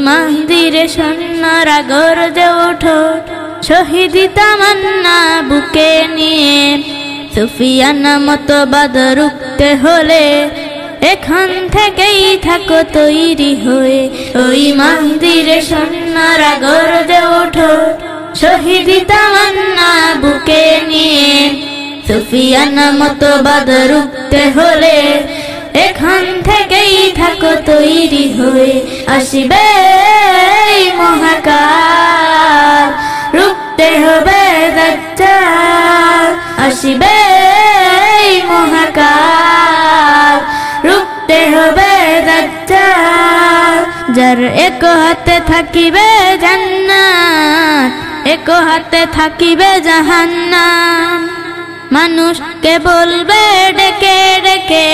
মাহদিরে সৈন্যরা গর্জে ওঠো, শহীদ তামান্না বুকে নিয়ে। সুফিয়ানা মতবাদ রুখতে হলে এখন থেকেই থাকো তৈরি হয়ে। ওই মাহদিরে সৈন্যরা গর্জে ওঠো, শহীদ তামান্না বুকে নিয়ে। সুফিয়ানা মতবাদ রুখতে হলে এখন থেকেই থাকো তৈরি হয়ে। আসিবে মহাকাল, রুখতে হবে দাজ্জাল। আসিবে মহাকাল, রুখতে হবে দাজ্জাল। যার এক হাতে থাকিবে জান্নাত, এক হাতে থাকিবে জাহান্নাম। মানুষকে বলবে ডেকে ডেকে,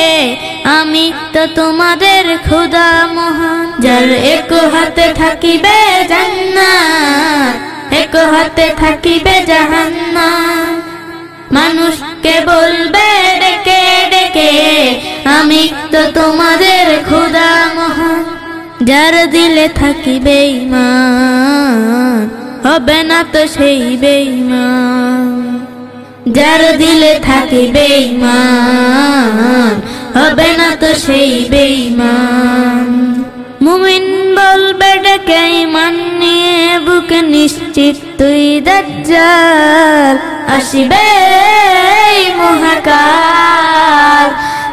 আমি তো তোমাদের খোদা মহান। যার এক হাতে থাকিবে জান্নাত, এক হাতে থাকিবে জাহান্নাম। মানুষকে বলবে ডেকে ডেকে, আমি তো তোমাদের খোদা মহান। যার দিলে থাকিবে ঈমান, হবে না তো সেই বেঈমান। যার দিলে থাকিবে ঈমান, হবে না তো সেই বেঈমান। মুমিন বলবে ডেকে ঈমান নিয়ে, বুকে নিশ্চিত তুই দাজ্জাল। আসিবে মহাকাল,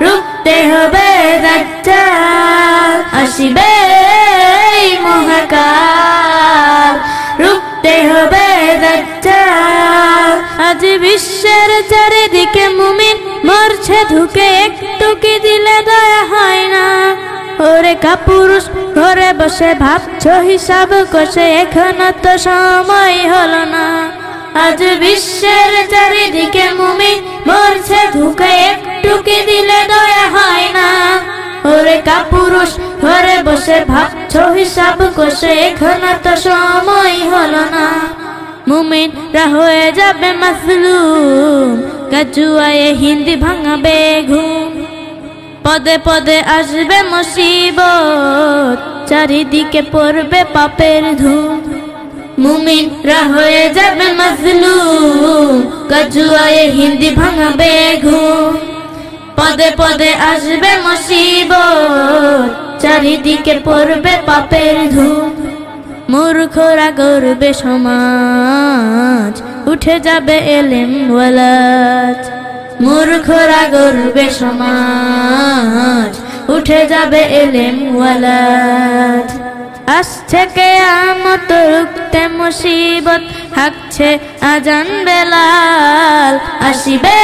রুখতে হবে দাজ্জাল। আসিবে মহাকাল, রুখতে হবে দাজ্জাল। আজ বিশ্বের চারিদিকে মুমিন মরছে ধুকে, একটু কি দিলে দয়া হয় না? ওরে কাপুরুষ ঘরে বসে ভাবছো হিসাব কষে, এখনো তো সময় হলো না। আজ বিশ্বের চারিদিকে মুমিন মরছে ধুকে, একটু কি দিলে দয়া হয় না? ওরে কাপুরুষ ঘরে বসে ভাবছো হিসাব কষে, এখনো তো সময় হলো না। মুমিনরা হয়ে যাবে মাসলুম, গাজুয়ায়ে হিন্দি ভাঙাবে ঘুম। পদে পদে আসবে মুসিবত, চারিদিকে পড়বে পাপের ধুম। মুমিনরা হয়ে যাবে মাজলুম, গাজুয়ায়ে হিন্দি ভাঙাবে ঘুম। পদে পদে আসবে মুসিবত, চারিদিকে পড়বে পাপের ধুম। মূর্খরা গড়বে সমাজ, উঠে যাবে এলেম ওয়ালাদ। মূর্খরা গড়বে সমাজ, উঠে যাবে এলেম ওয়ালাদ। আসছে কিয়ামত, রুখতে মুসিবত, হাঁকছে আজান বেলাল। আসিবে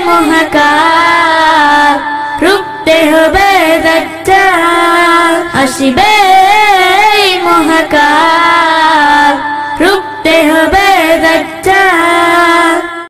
মহাকাল, রুখতে হবে দাজ্জাল। আসিবে